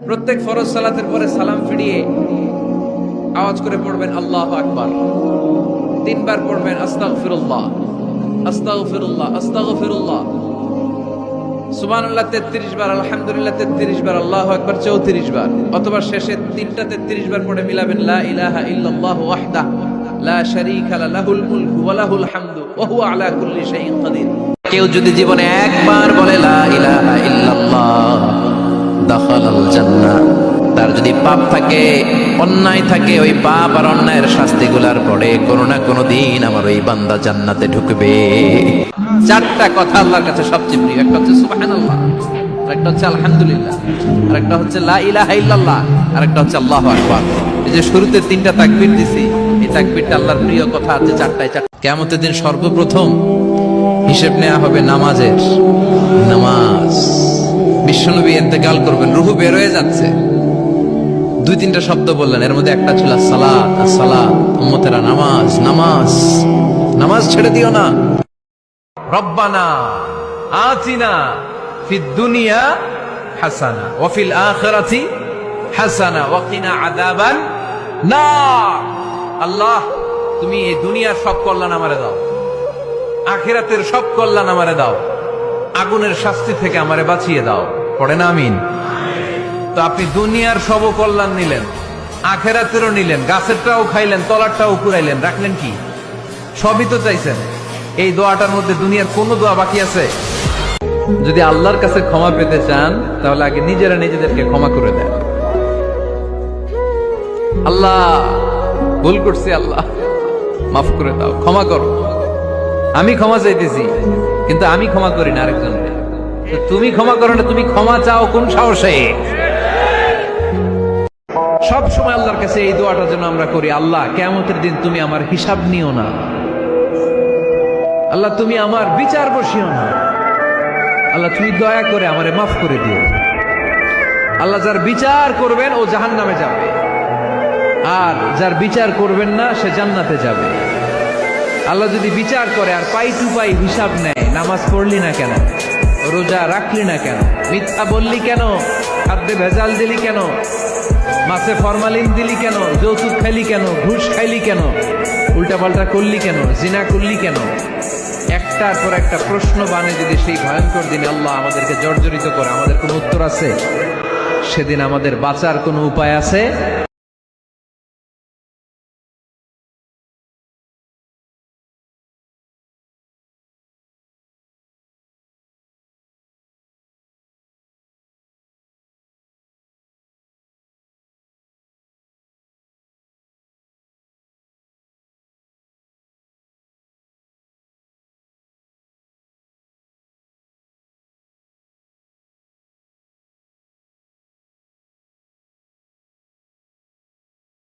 প্রত্যেক ফরজ সালাতের পরে সালাম ফিরিয়ে আওয়াজ করে পড়বেন আল্লাহু আকবার। 3 বার পড়বেন আস্তাগফিরুল্লাহ আস্তাগফিরুল্লাহ আস্তাগফিরুল্লাহ। সুবহানাল্লাহ 33 বার, আলহামদুলিল্লাহ 33 বার, আল্লাহু আকবার 34 বার, অথবা শেষে 3টা 33 বার পড়ে মিলাবেন লা ইলাহা ইল্লাল্লাহু ওয়াহদাহু লা শারীকা লাহুল মুলকু ওয়া লাহুল হামদু ওয়া হুয়া আলা কুল্লি শাইইন কাদির। কেউ যদি জীবনে একবার বলে লা ইলাহা ইল্লাল্লাহ দাখালাল জান্নাহ, তার যদি পাপ থাকে, অন্যায় থাকে, ওই পাপ আর অন্যায়ের শাস্তিগুলার পরে কোনো না কোনো দিন আমার ওই বান্দা জান্নাতে ঢুকবে। 4টা কথা আল্লাহর কাছে সবচেয়ে প্রিয়। একটা হচ্ছে সুবহানাল্লাহ, আরেকটা হচ্ছে আলহামদুলিল্লাহ, আরেকটা হচ্ছে লা ইলাহা ইল্লাল্লাহ, আরেকটা হচ্ছে আল্লাহু আকবার। এই যে শুরুতে 3টা তাকবীর দিছি, এই তাকবীরটা আল্লাহর প্রিয় কথা আছে 4টায়। কিয়ামতের দিন সর্বপ্রথম হিসেব নেওয়া হবে নামাজের। নামাজ, বিশ্বনবী ইন্তেকাল করবেন, রূহ বের হয়ে যাচ্ছে, 2-3টা শব্দ বললেন, এর মধ্যে একটা ছিল সালাত। সালাত, উম্মতেরা নামাজ, নামাজ, নামাজ ছেড়ে দিও না। রব্বানা আতিনা ফিদ দুনিয়া হাসানা ওয়া ফিল আখিরাতি হাসানা ওয়া কিনা আযাবান নার। আল্লাহ, তুমি এই দুনিয়ার সব কল্যাণ আমারে দাও, আখিরাতের সব কল্যাণ আমারে দাও, আগুনের শাস্তি থেকে আমারে বাঁচিয়ে দাও। পড়ে না আমিন? তো আপনি দুনিয়ার সব কল্যাণ নিলেন, আখেরাতেরও নিলেন, গাছেরটাও খাইলেন, তলারটাও কুড়াইলেন, রাখলেন কি? সবই তো চাইছেন। এই দোয়াটার মধ্যে দুনিয়ার কোন দোয়া বাকি আছে? যদি আল্লাহর কাছে ক্ষমা পেতে চান, তাহলে আগে নিজেরা নিজেদেরকে ক্ষমা করে দেন। আল্লাহ, ভুল করছি, আল্লাহ মাফ করে দাও, ক্ষমা করো। আমি ক্ষমা চাইতেছি, কিন্তু আমি ক্ষমা করি না আরেকজনকে। তো তুমি ক্ষমা করো না, তুমি ক্ষমা চাও কোন সাহসে? সব সময় আল্লাহর কাছে এই দোয়াটা যেন আমরা করি, আল্লাহ কিয়ামতের দিন তুমি আমার হিসাব নিও না, আল্লাহ তুমি আমার বিচার বসিও না, আল্লাহ তুমি দয়া করে আমারে মাফ করে দিও। আল্লাহ যার বিচার করবেন ও জাহান্নামে যাবে, আর যার বিচার করবেন না সে জান্নাতে যাবে। আল্লাহ যদি বিচার করে আর পাই টু পাই হিসাব নেয়, নামাজ পড়লি না কেন, রোজা রাখলি না কেন, মিথ্যা বললি কেন, খাদ্যে ভেজাল দিলি কেন, মাছে ফরমালিন দিলি কেন, যৌতুক খাইলি কেন, ঘুষ খাইলি কেন, উল্টাপাল্টা করলি কেন, জিনা করলি কেন, একটার পর একটা প্রশ্ন বানে যদি সেই ভয়ঙ্কর দিনে আল্লাহ আমাদেরকে জর্জরিত করে, আমাদের কোনো উত্তর আছে? সেদিন আমাদের বাঁচার কোনো উপায় আছে?